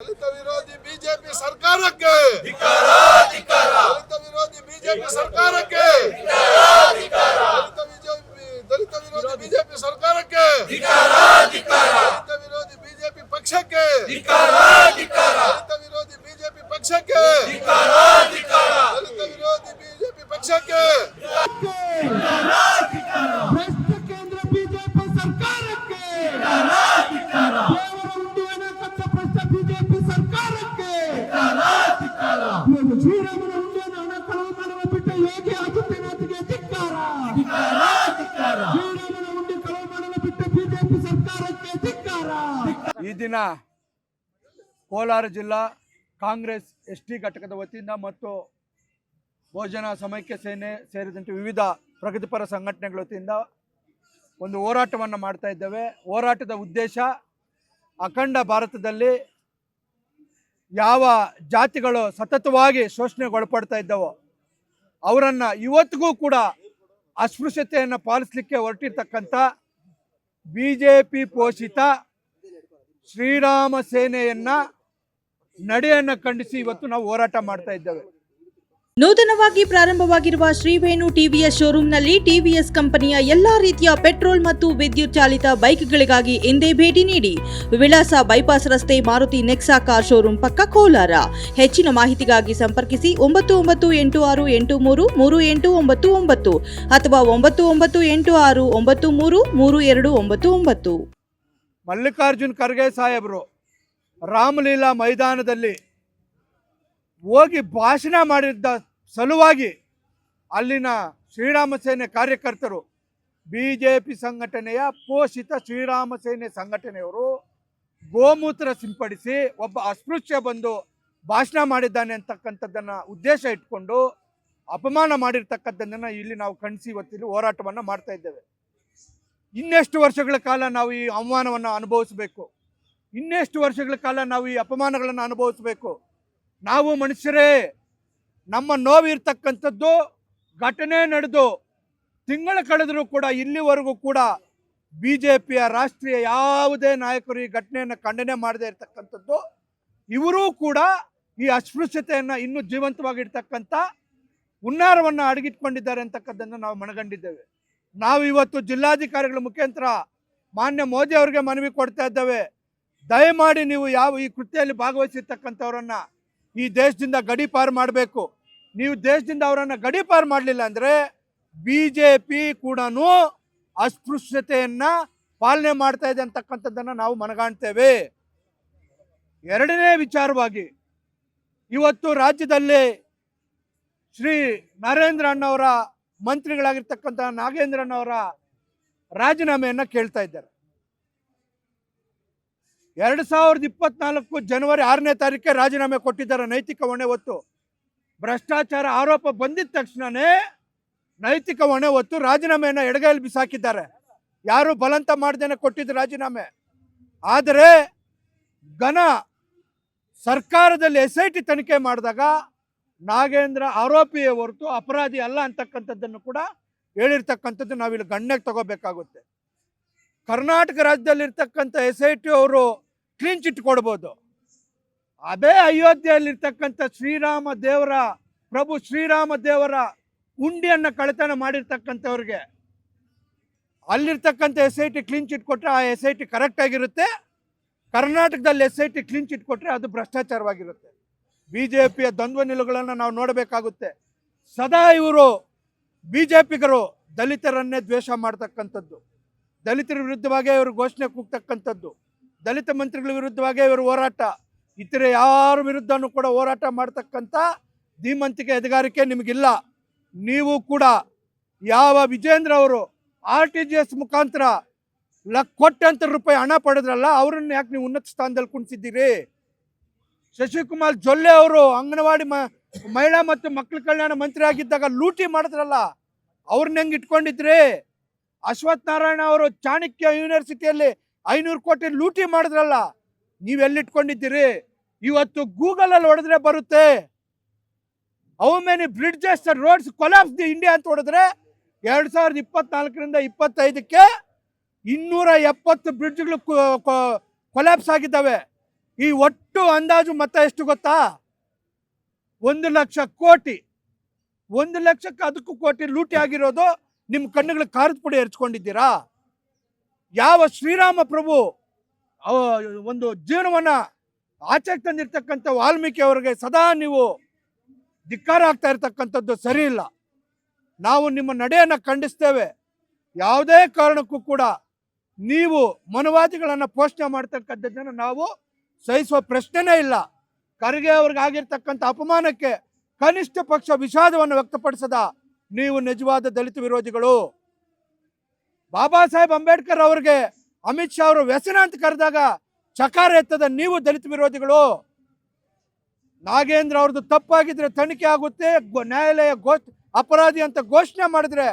ದಲಿತ ವಿರೋಧಿ ಬಿಜೆಪಿ ಸರ್ಕಾರಕ್ಕೆ ದಲಿತ ವಿರೋಧಿ ಬಿಜೆಪಿ ಸರ್ಕಾರಕ್ಕೆ ದಲಿತ ವಿರೋಧಿ ಬಿಜೆಪಿ ಸರ್ಕಾರಕ್ಕೆ ದಲಿತ ವಿರೋಧಿ ಬಿಜೆಪಿ ಪಕ್ಷಕ್ಕೆ ದಲಿತ ವಿರೋಧಿ ಬಿಜೆಪಿ ಪಕ್ಷಕ್ಕೆ ದಲಿತ ವಿರೋಧಿ ಬಿಜೆಪಿ ಪಕ್ಷಕ್ಕೆ ಭ್ರಷ್ಟ ಕೇಂದ್ರ ಬಿಜೆಪಿ ಸರ್ಕಾರಕ್ಕೆ ಬಿಜೆಪಿ ಸರ್ಕಾರಕ್ಕೆ ಶ್ರೀರಾಮನ ಹುಂಡಿಯನ್ನು ಹಣ ಕಳವು ಮಾಡುವ ಬಿಟ್ಟ ಯೋಗಿ ಆದಿತ್ಯನಾಥ್ಗೆ ಧಿಕ್ಕಾರ. ಶ್ರೀರಾಮನ ಹುಂಡಿ ಕಳವು ಮಾಡುವ ಬಿಟ್ಟ ಬಿಜೆಪಿ ಸರ್ಕಾರಕ್ಕೆ ಧಿಕ್ಕಾರ. ಈ ದಿನ ಕೋಲಾರ ಜಿಲ್ಲಾ ಕಾಂಗ್ರೆಸ್ ಎಸ್ಟಿ ಘಟಕದ ವತಿಯಿಂದ ಮತ್ತು ಬಹುಜನ ಸమైಕ್ಯ ಸೇನೆ ಸೇರಿದಂತೆ ವಿವಿಧ ಪ್ರಗತಿಪರ ಸಂಘಟನೆಗಳ ವತಿಯಿಂದ ಒಂದು ಹೋರಾಟವನ್ನು ಮಾಡ್ತಾ ಇದ್ದೇವೆ. ಹೋರಾಟದ ಉದ್ದೇಶ ಅಖಂಡ ಭಾರತದಲ್ಲಿ ಯಾವ ಜಾತಿಗಳು ಸತತವಾಗಿ ಶೋಷಣೆಗೊಳಪಡ್ತಾ ಇದ್ದವೋ ಅವರನ್ನು ಇವತ್ತಿಗೂ ಕೂಡ ಅಸ್ಪೃಶ್ಯತೆಯನ್ನು ಪಾಲಿಸಲಿಕ್ಕೆ ಹೊರಟಿರ್ತಕ್ಕಂಥ BJP ಪೋಷಿತ ಶ್ರೀರಾಮ ಸೇನೆಯನ್ನು ನಡೆಯನ್ನು ಖಂಡಿಸಿ ಇವತ್ತು ನಾವು ಹೋರಾಟ ಮಾಡ್ತಾ ಇದ್ದೇವೆ. ನೂತನವಾಗಿ ಪ್ರಾರಂಭವಾಗಿರುವ ಶ್ರೀವೇಣು ಟಿವಿಎಸ್ ಶೋರೂಮ್ನಲ್ಲಿ ಟಿವಿಎಸ್ ಕಂಪನಿಯ ಎಲ್ಲಾ ರೀತಿಯ ಪೆಟ್ರೋಲ್ ಮತ್ತು ವಿದ್ಯುತ್ ಚಾಲಿತ ಬೈಕ್ಗಳಿಗಾಗಿ ಎಂದೇ ಭೇಟಿ ನೀಡಿ. ವಿಳಾಸ ಬೈಪಾಸ್ ರಸ್ತೆ, ಮಾರುತಿ ನೆಕ್ಸಾ ಕಾರ್ ಶೋರೂಮ್ ಪಕ್ಕ, ಕೋಲಾರ. ಹೆಚ್ಚಿನ ಮಾಹಿತಿಗಾಗಿ ಸಂಪರ್ಕಿಸಿ 9986833899 ಅಥವಾ 9986933299. ಮಲ್ಲಿಕಾರ್ಜುನ್ ಖರ್ಗೆ ಸಾಹೇಬರು ರಾಮಲೀಲಾ ಮೈದಾನದಲ್ಲಿ ಹೋಗಿ ಭಾಷಣ ಮಾಡಿದ್ದ ಸಲುವಾಗಿ ಅಲ್ಲಿನ ಶ್ರೀರಾಮ ಸೇನೆ ಕಾರ್ಯಕರ್ತರು BJP ಸಂಘಟನೆಯ ಪೋಷಿತ ಶ್ರೀರಾಮ ಸೇನೆ ಸಂಘಟನೆಯವರು ಗೋಮೂತ್ರ ಸಿಂಪಡಿಸಿ ಒಬ್ಬ ಅಸ್ಪೃಶ್ಯ ಬಂದು ಭಾಷಣ ಮಾಡಿದ್ದಾನೆ ಅಂತಕ್ಕಂಥದ್ದನ್ನು ಉದ್ದೇಶ ಇಟ್ಕೊಂಡು ಅಪಮಾನ ಮಾಡಿರ್ತಕ್ಕಂಥದ್ದನ್ನು ಇಲ್ಲಿ ನಾವು ಖಂಡಿಸಿ ಇವತ್ತಿಲ್ಲಿ ಹೋರಾಟವನ್ನು ಮಾಡ್ತಾ ಇದ್ದೇವೆ. ಇನ್ನೆಷ್ಟು ವರ್ಷಗಳ ಕಾಲ ನಾವು ಈ ಅವಮಾನವನ್ನು ಅನುಭವಿಸಬೇಕು? ಇನ್ನೆಷ್ಟು ವರ್ಷಗಳ ಕಾಲ ನಾವು ಈ ಅಪಮಾನಗಳನ್ನು ಅನುಭವಿಸಬೇಕು? ನಾವು ಮನುಷ್ಯರೇ. ನಮ್ಮ ನೋವು ಇರ್ತಕ್ಕಂಥದ್ದು ಘಟನೆ ನಡೆದು ತಿಂಗಳು ಕಳೆದರೂ ಕೂಡ ಇಲ್ಲಿವರೆಗೂ ಕೂಡ BJPಯ ರಾಷ್ಟ್ರೀಯ ಯಾವುದೇ ನಾಯಕರು ಈ ಘಟನೆಯನ್ನು ಖಂಡನೆ ಮಾಡದೇ ಇರತಕ್ಕಂಥದ್ದು. ಇವರೂ ಕೂಡ ಈ ಅಸ್ಪೃಶ್ಯತೆಯನ್ನು ಇನ್ನೂ ಜೀವಂತವಾಗಿರ್ತಕ್ಕಂಥ ಹುನ್ನಾರವನ್ನು ಅಡಗಿಟ್ಕೊಂಡಿದ್ದಾರೆ ಅಂತಕ್ಕದ್ದನ್ನು ನಾವು ಮನಗಂಡಿದ್ದೇವೆ. ನಾವು ಇವತ್ತು ಜಿಲ್ಲಾಧಿಕಾರಿಗಳ ಮುಖಾಂತರ ಮಾನ್ಯ ಮೋದಿ ಅವರಿಗೆ ಮನವಿ ಕೊಡ್ತಾ ಇದ್ದೇವೆ. ದಯಮಾಡಿ ನೀವು ಈ ಕೃತ್ಯದಲ್ಲಿ ಭಾಗವಹಿಸಿರ್ತಕ್ಕಂಥವರನ್ನು ಈ ದೇಶದಿಂದ ಗಡೀಪಾರು ಮಾಡಬೇಕು. ನೀವು ದೇಶದಿಂದ ಅವರನ್ನು ಗಡೀಪಾರು ಮಾಡಲಿಲ್ಲ ಅಂದರೆ BJP ಕೂಡ ಅಸ್ಪೃಶ್ಯತೆಯನ್ನು ಪಾಲನೆ ಮಾಡ್ತಾ ಇದೆ ಅಂತಕ್ಕಂಥದ್ದನ್ನು ನಾವು ಮನಗಾಣ್ತೇವೆ. ಎರಡನೇ ವಿಚಾರವಾಗಿ ಇವತ್ತು ರಾಜ್ಯದಲ್ಲಿ ಶ್ರೀ ನರೇಂದ್ರ ಅಣ್ಣವರ ಮಂತ್ರಿಗಳಾಗಿರ್ತಕ್ಕಂಥ ನಾಗೇಂದ್ರಣ್ಣವರ ರಾಜೀನಾಮೆಯನ್ನು ಕೇಳ್ತಾ ಇದ್ದಾರೆ. 2024 ಜನವರಿ 6ನೇ ತಾರೀಕಿಗೆ ರಾಜೀನಾಮೆ ಕೊಟ್ಟಿದ್ದಾರೆ. ನೈತಿಕ ಹೊಣೆ ಹೊತ್ತು ಭ್ರಷ್ಟಾಚಾರ ಆರೋಪ ಬಂದಿದ್ದ ತಕ್ಷಣವೇ ನೈತಿಕ ಹೊಣೆ ಹೊತ್ತು ರಾಜೀನಾಮೆಯನ್ನು ಎಡಗೈಯಲ್ಲಿ ಬಿಸಾಕಿದ್ದಾರೆ. ಯಾರು ಬಲವಂತ ಮಾಡ್ದೇನೆ ಕೊಟ್ಟಿದ್ದು ರಾಜೀನಾಮೆ. ಆದರೆ ಘನ ಸರ್ಕಾರದಲ್ಲಿ SIT ತನಿಖೆ ಮಾಡಿದಾಗ ನಾಗೇಂದ್ರ ಆರೋಪಿಯೇ ಹೊರತು ಅಪರಾಧಿ ಅಲ್ಲ ಅಂತಕ್ಕಂಥದ್ದನ್ನು ಕೂಡ ಹೇಳಿರ್ತಕ್ಕಂಥದ್ದು ನಾವಿಲ್ಲಿ ಗಣ್ಯಕ್ಕೆ ತಗೋಬೇಕಾಗುತ್ತೆ. ಕರ್ನಾಟಕ ರಾಜ್ಯದಲ್ಲಿರ್ತಕ್ಕಂಥ SIT ಅವರು ಕ್ಲೀನ್ ಚಿಟ್ ಕೊಡ್ಬೋದು. ಅದೇ ಅಯೋಧ್ಯೆಯಲ್ಲಿರ್ತಕ್ಕಂಥ ಪ್ರಭು ಶ್ರೀರಾಮ ದೇವರ ಹುಂಡಿಯನ್ನು ಕಳ್ಳತನ ಮಾಡಿರ್ತಕ್ಕಂಥವ್ರಿಗೆ ಅಲ್ಲಿರ್ತಕ್ಕಂಥ SIT ಕ್ಲೀನ್ ಚಿಟ್ ಕೊಟ್ಟರೆ ಆ SIT ಕರೆಕ್ಟ್ ಆಗಿರುತ್ತೆ. ಕರ್ನಾಟಕದಲ್ಲಿ SIT ಕ್ಲೀನ್ ಚಿಟ್ ಕೊಟ್ಟರೆ ಅದು ಭ್ರಷ್ಟಾಚಾರವಾಗಿರುತ್ತೆ. BJPಯ ದ್ವಂದ್ವ ನಿಲುವುಗಳನ್ನು ನಾವು ನೋಡಬೇಕಾಗುತ್ತೆ. ಸದಾ ಇವರು BJPಗರು ದಲಿತರನ್ನೇ ದ್ವೇಷ ಮಾಡ್ತಕ್ಕಂಥದ್ದು, ದಲಿತರ ವಿರುದ್ಧವಾಗೇ ಇವರು ಘೋಷಣೆ ಕೂಗ್ತಕ್ಕಂಥದ್ದು, ದಲಿತ ಮಂತ್ರಿಗಳ ವಿರುದ್ಧವಾಗೇ ಇವರು ಹೋರಾಟ, ಇತರೆ ಯಾರ ವಿರುದ್ಧನೂ ಕೂಡ ಹೋರಾಟ ಮಾಡ್ತಕ್ಕಂಥ ಧೀಮಂತಿಕೆ ಎದೆಗಾರಿಕೆ ನಿಮಗಿಲ್ಲ. ನೀವು ಕೂಡ ಯಾವ ವಿಜೇಂದ್ರ ಅವರು RTGS ಮುಖಾಂತರ ಕೋಟ್ಯಾಂತರ ರೂಪಾಯಿ ಹಣ ಪಡೆದ್ರಲ್ಲ, ಅವರನ್ನು ಯಾಕೆ ನೀವು ಉನ್ನತ ಸ್ಥಾನದಲ್ಲಿ ಕುಣಿಸಿದ್ದೀರಿ? ಶಶಿಕುಮಾರ್ ಜೊಲ್ಲೆ ಅವರು ಅಂಗನವಾಡಿ ಮಹಿಳಾ ಮತ್ತು ಮಕ್ಕಳ ಕಲ್ಯಾಣ ಮಂತ್ರಿ ಆಗಿದ್ದಾಗ ಲೂಟಿ ಮಾಡಿದ್ರಲ್ಲ, ಅವ್ರನ್ನ ಹೆಂಗೆ ಇಟ್ಕೊಂಡಿದ್ರಿ? ಅಶ್ವಥ್ ನಾರಾಯಣ ಅವರು ಚಾಣಕ್ಯ ಯೂನಿವರ್ಸಿಟಿಯಲ್ಲಿ 500 ಕೋಟಿ ಲೂಟಿ ಮಾಡಿದ್ರಲ್ಲ, ನೀವೆಲ್ಲಿಟ್ಕೊಂಡಿದ್ದೀರಿ? ಇವತ್ತು ಗೂಗಲಲ್ಲಿ ಹೊಡೆದ್ರೆ ಬರುತ್ತೆ. How many bridges roads collapse the India ಅಂತ ಹೊಡೆದ್ರೆ 2024ರಿಂದ 25ಕ್ಕೆ 270 ಬ್ರಿಡ್ಜ್ಗಳು ಕೊಲಾಪ್ಸ್ ಆಗಿದ್ದಾವೆ. ಈ ಒಟ್ಟು ಅಂದಾಜು ಮೊತ್ತ ಎಷ್ಟು ಗೊತ್ತಾ? 1,00,000 ಕೋಟಿ. 1,00,000ಕ್ಕೆ ಅದಕ್ಕೂ ಕೋಟಿ ಲೂಟಿ ಆಗಿರೋದು ನಿಮ್ಮ ಕಣ್ಣುಗಳಿಗೆ ಖಾರದ ಪುಡಿ ಎರಚ್ಕೊಂಡಿದ್ದೀರಾ? ಯಾವ ಶ್ರೀರಾಮ ಪ್ರಭು ಒಂದು ಜೀವನವನ್ನ ಆಚೆಗೆ ತಂದಿರ್ತಕ್ಕಂಥ ವಾಲ್ಮೀಕಿ ಅವರಿಗೆ ಸದಾ ನೀವು ಧಿಕ್ಕಾರ ಆಗ್ತಾ ಇರ್ತಕ್ಕಂಥದ್ದು ಸರಿ ಇಲ್ಲ. ನಾವು ನಿಮ್ಮ ನಡೆಯನ್ನು ಖಂಡಿಸ್ತೇವೆ. ಯಾವುದೇ ಕಾರಣಕ್ಕೂ ಕೂಡ ನೀವು ಮನುವಾದಿಗಳನ್ನು ಪೋಷಣೆ ಮಾಡ್ತಕ್ಕಂಥದ್ದನ್ನು ನಾವು ಸಹಿಸುವ ಪ್ರಶ್ನೆನೇ ಇಲ್ಲ. ಖರ್ಗೆ ಅವ್ರಿಗೆ ಆಗಿರ್ತಕ್ಕಂಥ ಅಪಮಾನಕ್ಕೆ ಕನಿಷ್ಠ ಪಕ್ಷ ವಿಷಾದವನ್ನು ವ್ಯಕ್ತಪಡಿಸದ ನೀವು ನಿಜವಾದ ದಲಿತ ವಿರೋಧಿಗಳು. ಬಾಬಾ ಸಾಹೇಬ್ ಅಂಬೇಡ್ಕರ್ ಅವ್ರಿಗೆ ಅಮಿತ್ ಶಾ ಅವರು ವ್ಯಸನ ಅಂತ ಕರೆದಾಗ ಚಕಾರ ಎತ್ತದ ನೀವು ದಲಿತ ವಿರೋಧಿಗಳು. ನಾಗೇಂದ್ರ ಅವ್ರದ್ದು ತಪ್ಪಾಗಿದ್ರೆ ತನಿಖೆ ಆಗುತ್ತೆ, ನ್ಯಾಯಾಲಯ ಅಪರಾಧಿ ಅಂತ ಘೋಷಣೆ ಮಾಡಿದ್ರೆ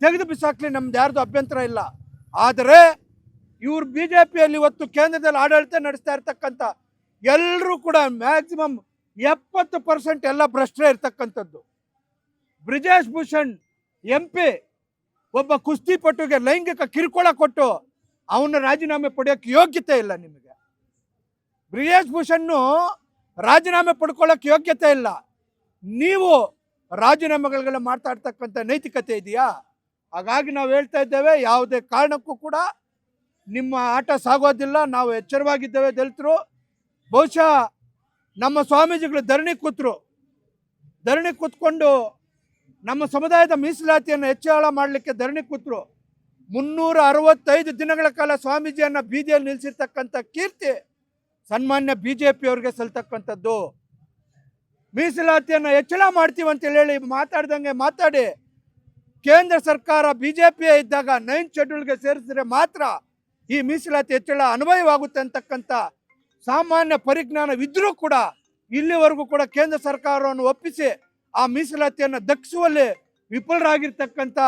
ತೆಗೆದು ಬಿಸಾಕ್ಲಿ, ನಮ್ದು ಯಾರ್ದು ಅಭ್ಯಂತರ ಇಲ್ಲ. ಆದರೆ ಇವ್ರು ಬಿಜೆಪಿಯಲ್ಲಿ ಇವತ್ತು ಕೇಂದ್ರದಲ್ಲಿ ಆಡಳಿತ ನಡೆಸ್ತಾ ಇರ್ತಕ್ಕಂಥ ಎಲ್ಲರೂ ಕೂಡ ಮ್ಯಾಕ್ಸಿಮಮ್ 70% ಎಲ್ಲ ಭ್ರಷ್ಟರೇ ಇರ್ತಕ್ಕಂಥದ್ದು. ಬ್ರಿಜೇಶ್ ಭೂಷಣ್ MP ಒಬ್ಬ ಕುಸ್ತಿಪಟುಗೆ ಲೈಂಗಿಕ ಕಿರುಕುಳ ಕೊಟ್ಟು ಅವನ ರಾಜೀನಾಮೆ ಪಡೆಯೋಕ್ಕೆ ಯೋಗ್ಯತೆ ಇಲ್ಲ ನಿಮಗೆ. ಬ್ರಿಜೇಶ್ ಭೂಷಣ್ ರಾಜೀನಾಮೆ ಪಡ್ಕೊಳ್ಳೋಕೆ ಯೋಗ್ಯತೆ ಇಲ್ಲ. ನೀವು ರಾಜೀನಾಮೆಗಳನ್ನ ಮಾಡ್ತಾ ಇರ್ತಕ್ಕಂಥ ನೈತಿಕತೆ ಇದೆಯಾ? ಹಾಗಾಗಿ ನಾವು ಹೇಳ್ತಾ ಇದ್ದೇವೆ, ಯಾವುದೇ ಕಾರಣಕ್ಕೂ ಕೂಡ ನಿಮ್ಮ ಆಟ ಸಾಗೋದಿಲ್ಲ. ನಾವು ಎಚ್ಚರವಾಗಿದ್ದೇವೆ ದಲಿತರು. ಬಹುಶಃ ನಮ್ಮ ಸ್ವಾಮೀಜಿಗಳು ಧರಣಿ ಕೂತ್ಕೊಂಡು ನಮ್ಮ ಸಮುದಾಯದ ಮೀಸಲಾತಿಯನ್ನು ಹೆಚ್ಚಳ ಮಾಡಲಿಕ್ಕೆ ಧರಣಿ ಕೂತರು. 365 ದಿನಗಳ ಕಾಲ ಸ್ವಾಮೀಜಿಯನ್ನು ಬೀದಿಯಲ್ಲಿ ನಿಲ್ಲಿಸಿರ್ತಕ್ಕಂಥ ಕೀರ್ತಿ ಸನ್ಮಾನ್ಯ BJP ಅವರಿಗೆ ಸಲ್ತಕ್ಕಂಥದ್ದು. ಮೀಸಲಾತಿಯನ್ನು ಹೆಚ್ಚಳ ಮಾಡ್ತೀವಿ ಅಂತ ಹೇಳಿ ಮಾತಾಡ್ದಂಗೆ ಮಾತಾಡಿ ಕೇಂದ್ರ ಸರ್ಕಾರ BJP ಇದ್ದಾಗ 9th ಶೆಡ್ಯೂಲ್ಗೆ ಸೇರಿಸಿದ್ರೆ ಮಾತ್ರ ಈ ಮೀಸಲಾತಿ ಹೆಚ್ಚಳ ಅನ್ವಯವಾಗುತ್ತೆ ಅಂತಕ್ಕಂಥ ಸಾಮಾನ್ಯ ಪರಿಜ್ಞಾನವಿದ್ರೂ ಕೂಡ ಇಲ್ಲಿವರೆಗೂ ಕೂಡ ಕೇಂದ್ರ ಸರ್ಕಾರವನ್ನು ಒಪ್ಪಿಸಿ ಆ ಮೀಸಲಾತಿಯನ್ನು ದಕ್ಕಿಸುವಲ್ಲಿ ವಿಫಲರಾಗಿರ್ತಕ್ಕಂಥ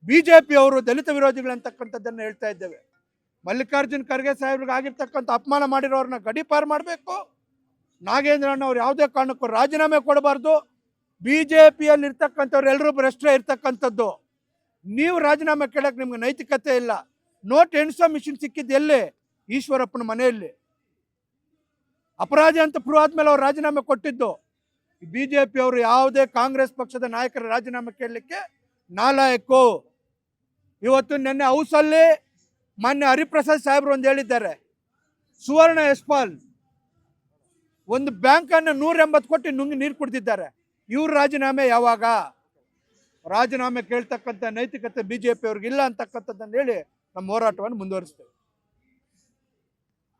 BJP ಅವರು ದಲಿತ ವಿರೋಧಿಗಳು ಅಂತಕ್ಕಂಥದ್ದನ್ನು ಹೇಳ್ತಾ ಇದ್ದೇವೆ. ಮಲ್ಲಿಕಾರ್ಜುನ್ ಖರ್ಗೆ ಸಾಹೇಬ್ರಿಗೆ ಆಗಿರ್ತಕ್ಕಂಥ ಅಪಮಾನ ಮಾಡಿರೋರನ್ನ ಗಡೀಪಾರು ಮಾಡಬೇಕು. ನಾಗೇಂದ್ರಣ್ಣವ್ರು ಯಾವುದೇ ಕಾರಣಕ್ಕೂ ರಾಜೀನಾಮೆ ಕೊಡಬಾರ್ದು. BJPಯಲ್ಲಿ ಇರ್ತಕ್ಕಂಥವ್ರು ಎಲ್ಲರೂ ಭ್ರಷ್ಟರೇ ಇರ್ತಕ್ಕಂಥದ್ದು. ನೀವು ರಾಜೀನಾಮೆ ಕೇಳಕ್ಕೆ ನಿಮ್ಗೆ ನೈತಿಕತೆ ಇಲ್ಲ. ನೋಟ್ ಎಣಿಸೋ ಮಿಷಿನ್ ಸಿಕ್ಕಿದ್ದು ಎಲ್ಲೇ? ಈಶ್ವರಪ್ಪನ ಮನೆಯಲ್ಲಿ. ಅಪರಾಧಿ ಅಂತ ಪ್ರೂವ್ ಆದ್ಮೇಲೆ ಅವ್ರು ರಾಜೀನಾಮೆ ಕೊಟ್ಟಿದ್ದು. BJP ಅವರು ಯಾವುದೇ ಕಾಂಗ್ರೆಸ್ ಪಕ್ಷದ ನಾಯಕರ ರಾಜೀನಾಮೆ ಕೇಳಲಿಕ್ಕೆ ನಾಲಾಯಕು. ಇವತ್ತು ನಿನ್ನೆ ಹೌಸಲ್ಲಿ ಮಾನ್ಯ ಹರಿಪ್ರಸಾದ್ ಸಾಹೇಬ್ರು ಒಂದು ಹೇಳಿದ್ದಾರೆ, ಸುವರ್ಣ ಯಶ್ಪಾಲ್ ಒಂದು ಬ್ಯಾಂಕನ್ನು 180 ಕೋಟಿ ನುಂಗಿ ನೀರು ಕುಡ್ದಿದ್ದಾರೆ. ಇವ್ರ ರಾಜೀನಾಮೆ ಯಾವಾಗ? ರಾಜೀನಾಮೆ ಕೇಳ್ತಕ್ಕಂಥ ನೈತಿಕತೆ BJP ಅವ್ರಿಗೆ ಇಲ್ಲ ಅಂತಕ್ಕಂಥದ್ದನ್ನು ಹೇಳಿ ನಮ್ಮ ಹೋರಾಟವನ್ನು ಮುಂದುವರಿಸ್ತೇವೆ.